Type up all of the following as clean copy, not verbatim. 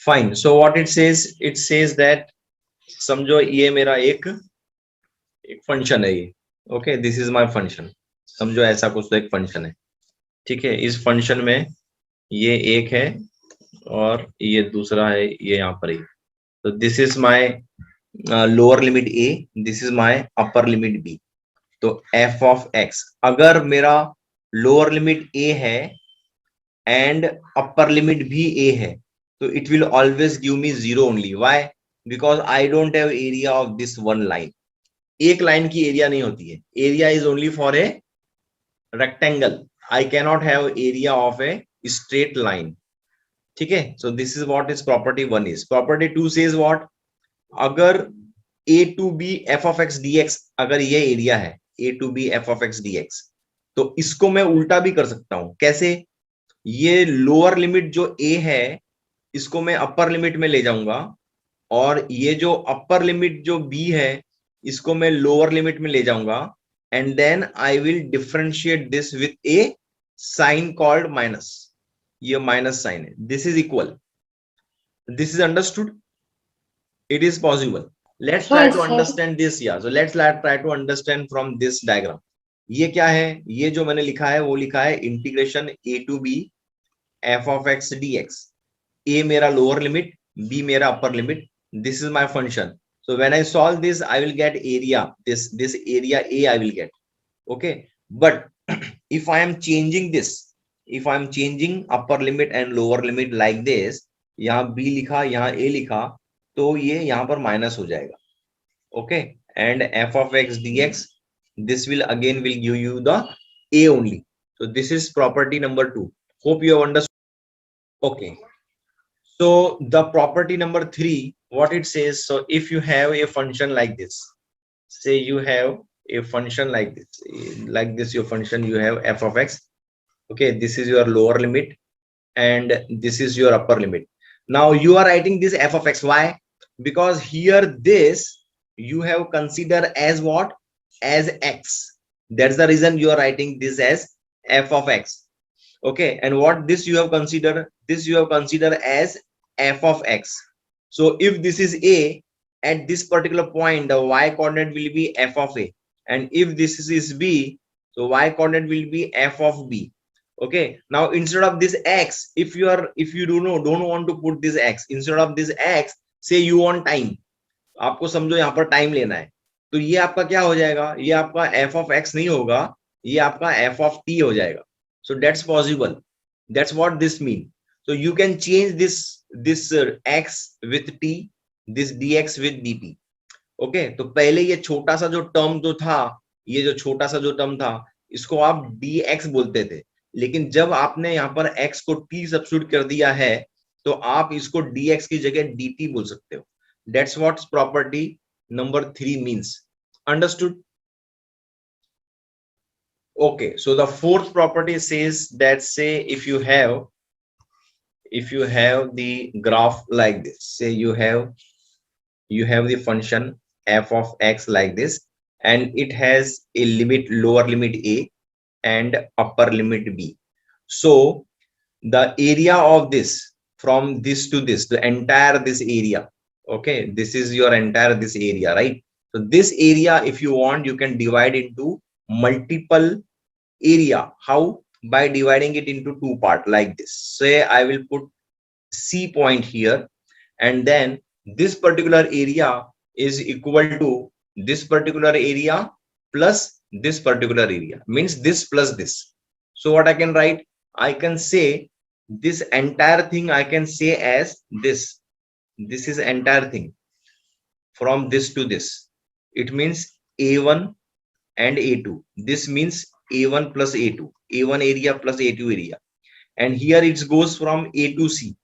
Fine. So what it says that समझो ये मेरा एक फंक्शन है ये. Okay, this is my function. समझो ऐसा कुछ तो एक फंक्शन है. ठीक है, इस फंक्शन में ये एक है और ये दूसरा है, ये यहाँ पर ही. तो this is my lower limit A, this is my upper limit B. तो एफ ऑफ एक्स, अगर मेरा लोअर लिमिट ए है एंड अपर लिमिट भी ए है, तो it will always give me zero only. Why? Because I don't have area of this one line. एक line की area नहीं होती है. Area is only for a rectangle. I cannot have area of a straight line. ठीक है. So this is what is property one is. Property two says what, अगर a to B F of x D x, अगर ये area है ए to B F of x D X, तो इसको मैं उल्टा भी कर सकता हूं. कैसे? ये लोअर लिमिट जो ए है इसको मैं अपर लिमिट में ले जाऊंगा, और ये जो अपर लिमिट जो बी है इसको मैं लोअर लिमिट में ले जाऊंगा, and then I will differentiate this with a sign called minus. ये माइनस साइन है. This is equal. This is understood. It is possible. Let's try हाँ to सर। understand this. Yeah, so let's try to understand from this diagram. ये क्या है? ये जो मैंने लिखा है वो लिखा है integration a to b f of x dx. a मेरा लोअर लिमिट, b मेरा upper limit. This is my function. So when I solve this, I will get area. This area a I will get. Okay. But if I am changing this, if I am changing upper limit and lower limit like this, यहाँ b लिखा, यहाँ a लिखा, तो ये यहाँ पर minus हो जाएगा. Okay. And F of x D x, this will again will give you the A only. So this is property number 2. Hope you have understood. Okay. So the property number 3, what it says, so if you have a function like this, say you have a function like this your function, you have f of x. Okay, this is your lower limit and this is your upper limit. Now you are writing this f of x. Why? Because here this you have considered as what? As x. That's the reason you are writing this as f of x. Okay. And what this you have considered? This you have considered as f of x. So if this is a, at this particular point the y coordinate will be f of a, and if this is b, so y coordinate will be f of b. Okay. Now instead of this x, if you don't want to put this x, instead of this x, say you want time, आपको समझो यहाँ पर time लेना है, तो ये आपका क्या हो जाएगा? ये आपका f of x नहीं होगा, ये आपका f of t हो जाएगा. So that's possible. That's what this mean. So you can change this x with t, this dx with dt. Okay. तो पहले ये छोटा सा जो टर्म जो था, ये जो छोटा सा जो टर्म था, इसको आप dx बोलते थे. लेकिन जब आपने यहाँ पर x को t सब्स्टिट्यूट कर दिया है, तो आप इसको dx की जगह dt बोल सकते हो. That's what property number 3 means. Understood? Okay. So the fourth property says that, say if you have the graph like this, say you have the function f of x like this, and it has a limit, lower limit a and upper limit b. So the area of this, from this to this, the entire this area, okay, this is your entire this area, right? So this area, if you want, you can divide into multiple area. How? By dividing it into two parts like this. Say I will put C point here, and then this particular area is equal to this particular area plus this particular area, means this plus this. So what I can write? I can say this entire thing I can say as this. This is entire thing from this to this. It means A1 and A2. This means A1 plus A2, A1 area plus A2 area. And here it goes from A to C.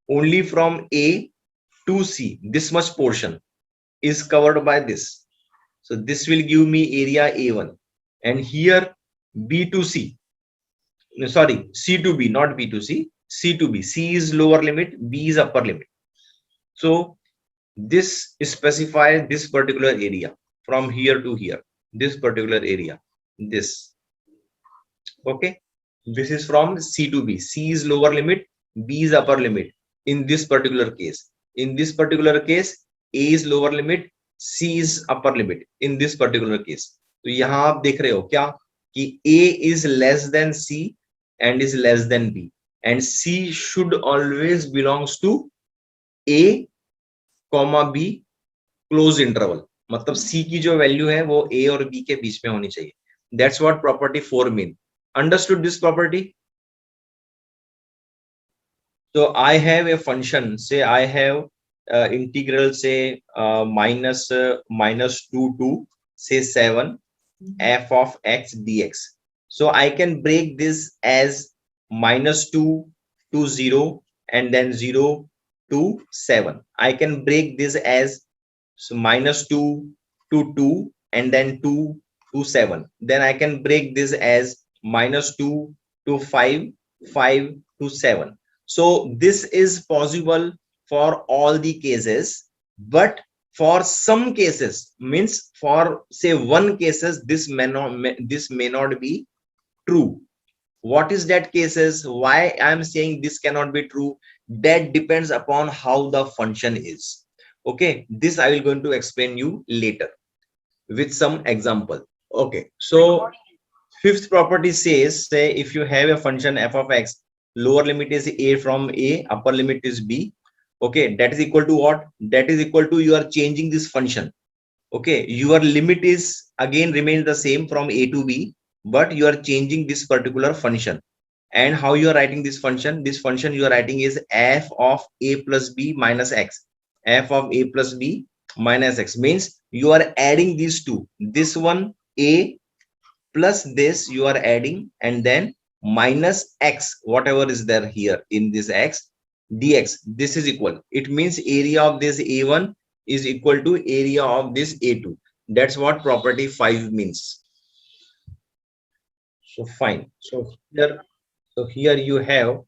Only from A to C, this much portion is covered by this. So this will give me area A1. And here B to C, sorry, C to B, not B to C, C to B. C is lower limit, B is upper limit. So this specifies this particular area from here to here, this particular area, this. Okay. This is from C to B. C is lower limit, B is upper limit. in this particular case. In this particular case, A is lower limit, C is upper limit in this particular case. तो यहाँ आप देख रहे हो क्या कि A is less than C and is less than B, and C should always belongs to A, B close interval, मतलब C की जो वैल्यू है वो A और B के बीच में होनी चाहिए. That's what property 4 mean. Understood this property? So I have a function, say I have integral say minus 2 to say 7 f of x dx. So I can break this as -2 to 0 and then 0 to 7. I can break this as -2 to 2 and then 2 to 7. Then I can break this as -2 to 5, 5 to 7. So this is possible for all the cases, but for some cases, means for say one cases, this may not be true. What is that cases? Why I'm saying this cannot be true? That depends upon how the function is. Okay, this I will going to explain you later with some example. Okay, so fifth property says, say if you have a function f of x, lower limit is a from a, upper limit is b. Okay, that is equal to what? That is equal to you are changing this function. Okay, your limit is again remains the same from a to b, but you are changing this particular function. And how you are writing this function? This function you are writing is f of a plus b minus x. F of a plus b minus x means you are adding these two. This one a plus this you are adding, and then minus x, whatever is there here in this x dx. This is equal. It means area of this a1 is equal to area of this a2. That's what property 5 means. So fine. So here you have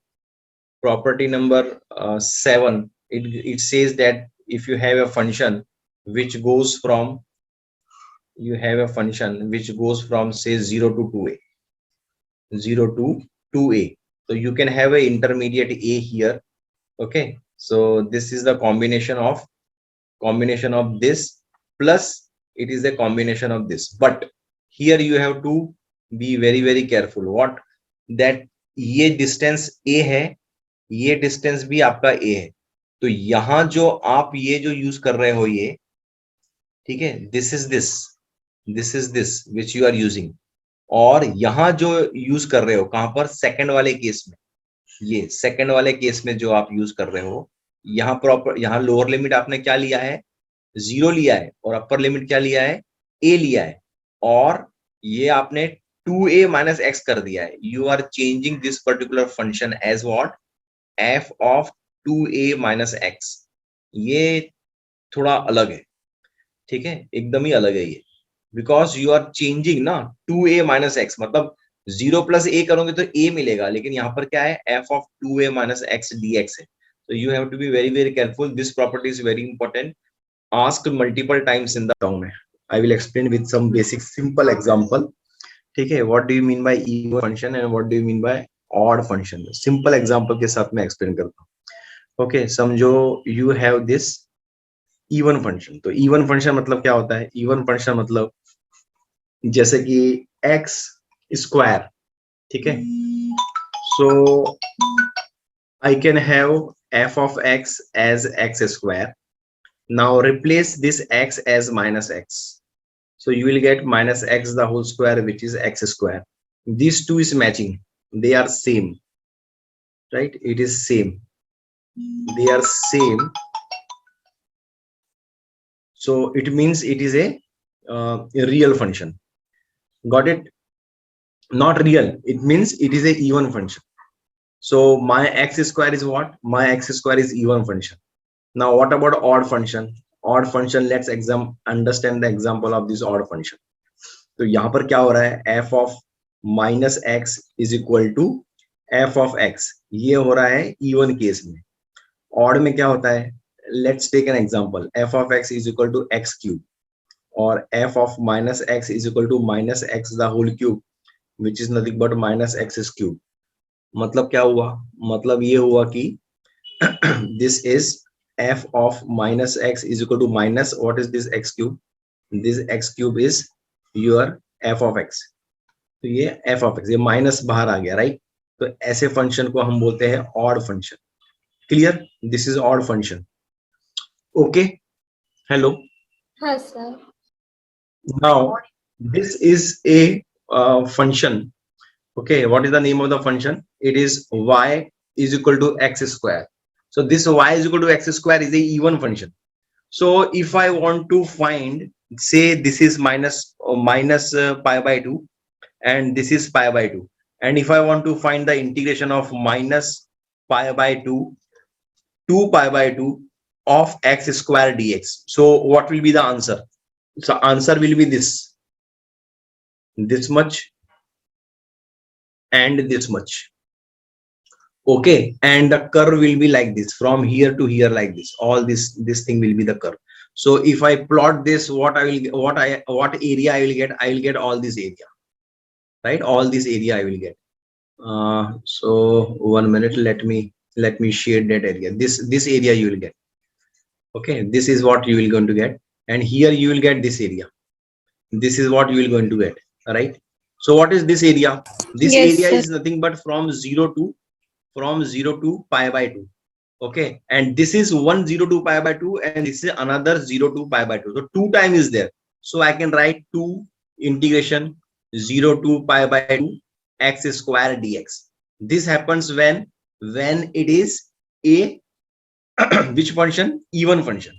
property number 7. It says that if you have a function which goes from, you have a function which goes from say 0 to 2a, 0 to 2a. So you can have a intermediate a here. Okay, so this is the combination of this plus it is a combination of this. But here you have to be very careful. What? That ये distance a है, ये distance भी आपका a है. तो यहाँ जो आप ये जो यूज कर रहे हो ये, ठीक है, this is this which you are using. और यहाँ जो यूज कर रहे हो कहां पर? सेकंड वाले केस में. ये सेकंड वाले केस में जो आप यूज कर रहे हो, यहाँ प्रॉपर, यहाँ लोअर लिमिट आपने क्या लिया है? 0 लिया है, और अपर लिमिट क्या लिया है? a लिया है, और ये आपने 2a माइनस x कर दिया है. You are changing this particular function as what? f of 2a minus x. ये थोड़ा अलग है, ठीक है, एकदम ही अलग है ये, बिकॉज यू आर चेंजिंग ना 2a माइनस x, मतलब 0 प्लस a करोगे तो a मिलेगा, लेकिन यहाँ पर क्या है? f of 2a minus x dx है. So you have to be very careful. This property is very important. Asked multiple times in the term. I will explain with some basic simple example. ठीक है, what do you mean by even function and what do you mean by odd function? Simple example के साथ मैं explain करता हूँ. Okay, समझो you have this even function. तो even function मतलब क्या होता है? Even function मतलब जैसे कि x square, ठीक है. So I can have f of x as x square. Now replace this x as minus x. So you will get minus x the whole square, which is x square. These two is matching. They are same, right? It is same. They are same. So it means it is a real function. Got it? Not real. It means it is a even function. So my x square is what? My x square is even function. Now what about odd function? Odd function, let's understand the example of this odd function. तो यहाँ पर क्या हो रहा है? f of minus x is equal to f of x. ये हो रहा है even केस में. odd में क्या होता है? Let's take an example. f of x is equal to x cube, और f of minus x is equal to minus x the whole cube, which is nothing but minus x cube. मतलब क्या हुआ? मतलब ये हुआ कि this is f of minus x is equal to minus what is this x cube, this x cube is your f of x, तो ये f of x, ये माइनस बाहर आ गया राइट, तो ऐसे फंक्शन को हम बोलते हैं odd function. Clear, this is odd function. Okay, hello. हाँ sir. Now this is a function. Okay, what is the name of the function? It is y is equal to x square. So this y is equal to x square is a even function. So if I want to find, say this is minus pi by 2 and this is pi by 2, and if I want to find the integration of minus pi by 2 to pi by 2 of x square dx, so what will be the answer? So answer will be this much and this much. Okay, and the curve will be like this from here to here like this. All this thing will be the curve. So if I plot this, what area I will get? I will get all this area, right? All this area I will get. So 1 minute. Let me shade that area. This area you will get. Okay, this is what you will going to get, and here you will get this area. This is what you will going to get, right? So what is this area? This area is nothing but from 0 to pi by 2. Okay, and this is 1 0 to pi by 2, and this is another 0 to pi by 2. So 2 time is there, so I can write 2 integration 0 to pi by 2 x square dx. This happens when it is a which function? Even function.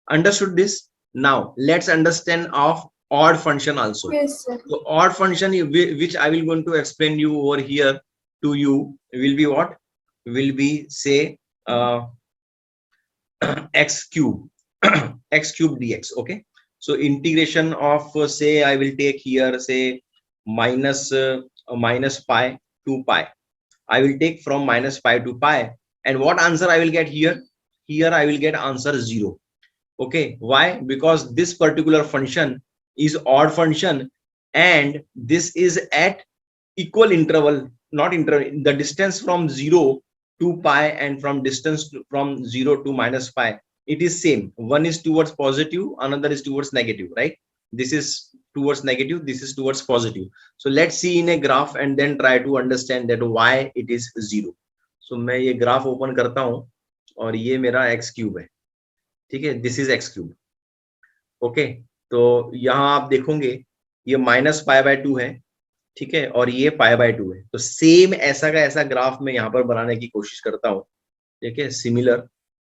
Understood this? Now let's understand of odd function also. Yes, sir. So odd function which I will going to explain you over here to you will be what? Will be say x cube x cube dx. Okay, so integration of say I will take here say minus pi to pi. I will take from minus pi to pi, and what answer I will get here? Here I will get answer 0. Okay, why? Because this particular function is odd function, and this is at equal interval, not interval, the distance from 0 to pi and from distance from 0 to minus pi, it is same. One is towards positive, another is towards negative, right? This is towards negative, this is towards positive. So let's see in a graph and then try to understand that why it is 0. So मैं ये graph open करता हूं और ये मेरा x cube है, ठीक है, this is x cube. Okay, तो यहाँ आप देखोगे ये माइनस पाई बाय 2 है, ठीक है, और ये पाई बाय 2 है. तो सेम ऐसा का ऐसा ग्राफ में यहाँ पर बनाने की कोशिश करता हूँ, ठीक है, सिमिलर.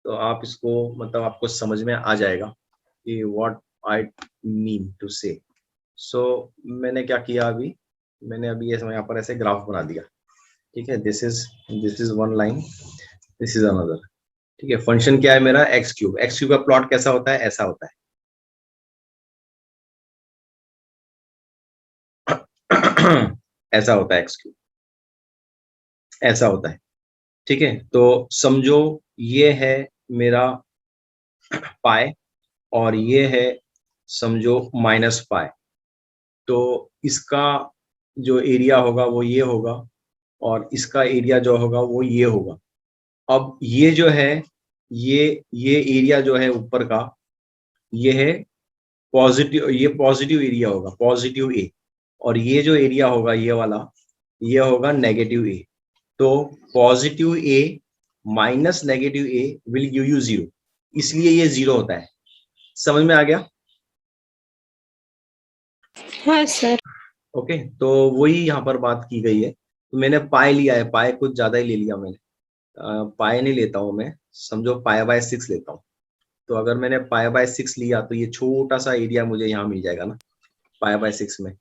तो आप इसको मतलब आपको समझ में आ जाएगा कि व्हाट आई मीन टू से. सो मैंने क्या किया अभी, मैंने अभी यहाँ पर ऐसे ग्राफ बना दिया, ठीक है. This is one line, this is another, ठीक है. फंक्शन क्या है मेरा? X cube. एक्स क्यूब का प्लॉट कैसा होता है? ऐसा होता है. ऐसा होता है एक्स क्यूब, ऐसा होता है, ठीक है. तो समझो ये है मेरा पाई और ये है समझो माइनस पाई. तो इसका जो एरिया होगा वो ये होगा और इसका एरिया जो होगा वो ये होगा. अब ये जो है ये एरिया जो है ऊपर का ये है पॉजिटिव, ये पॉजिटिव एरिया होगा, पॉजिटिव ए, और ये जो एरिया होगा ये वाला ये होगा नेगेटिव ए. तो positive A minus negative A will give you 0, इसलिए ये 0 होता है. समझ में आ गया? हाँ सर. ओके, तो वही यहाँ पर बात की गई है. तो मैंने पाई लिया है, पाई कुछ ज्यादा ही ले लिया मैंने. पाई नहीं लेता हूं मैं, समझो पाई बाय 6 लेता हूं. तो अगर मैंने पाई बाय 6 लिया तो ये छोटा सा एरिया मुझे यहाँ मिल जाएगा ना, पाई बाय 6 में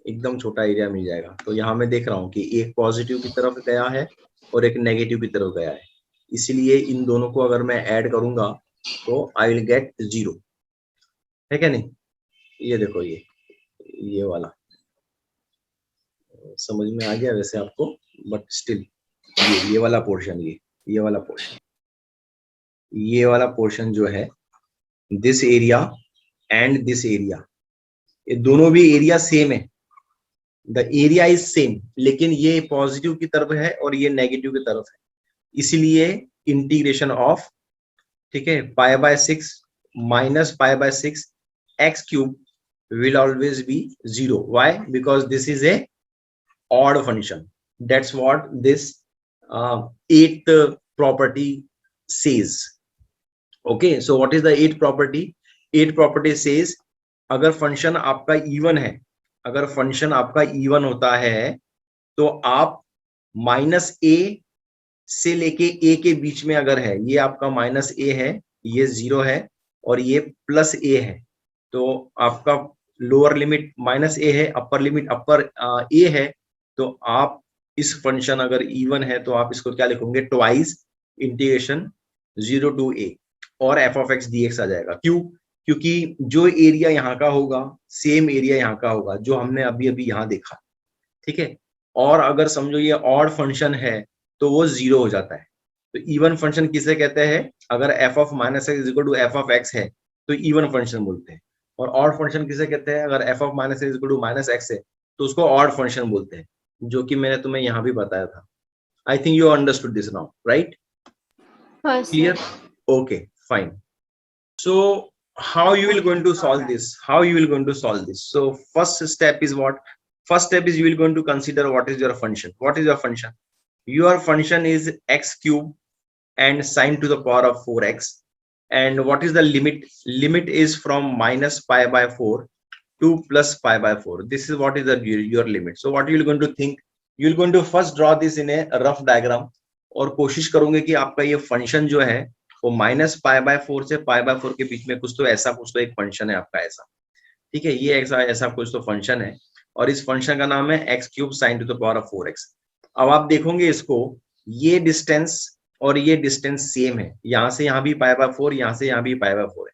एकदम छोटा एरिया मिल जाएगा. तो यहाँ मैं देख रहा हूँ कि एक पॉजिटिव की तरफ गया है और एक नेगेटिव की तरफ गया है, इसलिए इन दोनों को अगर मैं ऐड करूंगा तो आई विल गेट 0, है क्या नहीं? ये देखो ये वाला समझ में आ गया वैसे आपको, बट स्टिल ये वाला पोर्शन, ये वाला पोर्शन, ये वाला पोर्शन जो है this area and this area, ये दोनों भी एरिया सेम है. द एरिया इज सेम, लेकिन ये पॉजिटिव की तरफ है और ये नेगेटिव की तरफ है, इसलिए इंटीग्रेशन ऑफ, ठीक है, pi by 6 minus pi by 6 x cube will always be 0. Why? Because this is a odd function. That's what this eighth property says. Okay, so what is the eighth property? Eighth property says अगर function आपका even है, अगर function आपका even होता है तो आप minus ए से लेके ए के बीच में अगर है, ये आपका माइनस ए है, ये 0 है और ये प्लस ए है, तो आपका लोअर लिमिट माइनस ए है, अपर लिमिट अपर ए है, तो आप इस फंक्शन अगर इवन है तो आप इसको क्या लिखोगे, ट्वाइस इंटीग्रेशन 0 टू ए और f of x D x आ जाएगा। क्यों? क्योंकि जो एरिया यहाँ का होगा सेम एरिया यहाँ का होगा जो हमने अभी अभी यहाँ देखा, ठीक है। और अगर समझो ये ऑड फंक्शन है तो वो 0 हो जाता है। तो इवन फंक्शन किसे कहते हैं? अगर F of minus X equal to F of X है तो इवन फंक्शन बोलते हैं। और ऑड फंक्शन किसे कहते हैं? अगर F of minus X equal to minus X है तो उसको ऑड फंक्शन बोलते हैं, जो कि मैंने तुम्हें यहाँ भी बताया था। I think you understood this now, right? Clear? Okay, fine. So how you will going to solve this? How you will going to solve this? So first step is what? First step is you will going to consider what is your function. What is your function? Your function is x cube and sine to the power of 4x. And what is the limit? Limit is from minus pi by 4 to plus pi by 4. This is what is the your limit. So what you will going to think? You will going to first draw this in a rough diagram. और कोशिश करोगे कि आपका ये function जो है वो minus pi by 4 से पाई बाय 4 के बीच में कुछ तो ऐसा, कुछ तो एक फंक्शन है आपका ऐसा, ठीक है। ये ऐसा कुछ तो फंक्शन है और इस फंक्शन का नाम है x cube sign to the power of 4x। अब आप देखोगे इसको, ये डिस्टेंस और ये डिस्टेंस सेम है, यहाँ से यहाँ भी पाई बाय 4, यहाँ से यहाँ भी पाई बाय 4 है।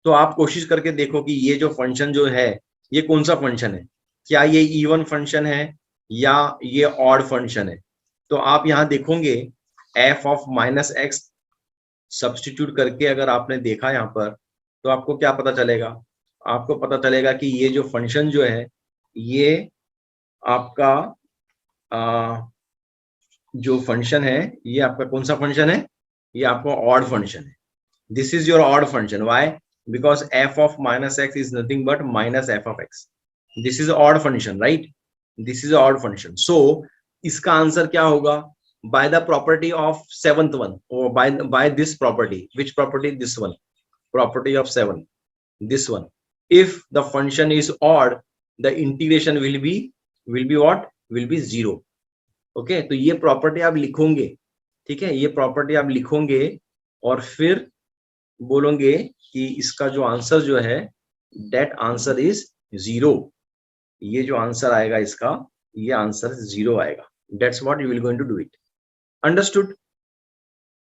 तो आप कोशिश करके देखो कि ये जो फंक्शन जो है ये कौन सा फंक्शन है, क्या ये इवन फंक्शन है या ये ऑड फंक्शन है। तो आप यहाँ देखोगे F of minus x substitute करके अगर आपने देखा यहाँ पर तो आपको क्या पता चलेगा? आपको पता चलेगा कि ये जो फंक्शन जो है ये आपका जो फंक्शन है ये आपका कौन सा फंक्शन है? ये आपका ऑड फंक्शन है। This is your odd function. Why? Because f of minus x is nothing but minus f of x. This is odd function, right? This is odd function. So इसका answer क्या होगा? By the property of seventh one, और by this property. Which property? This one, property of 7, this one. If the function is odd the integration will be what? Will B 0। Okay, तो ये property आप लिखोगे, ठीक है, ये property आप लिखोगे और फिर बोलोगे कि इसका जो आंसर जो है दैट आंसर इज 0। ये जो आंसर आएगा इसका, ये आंसर 0 आएगा। That's what you will going to do it. Understood?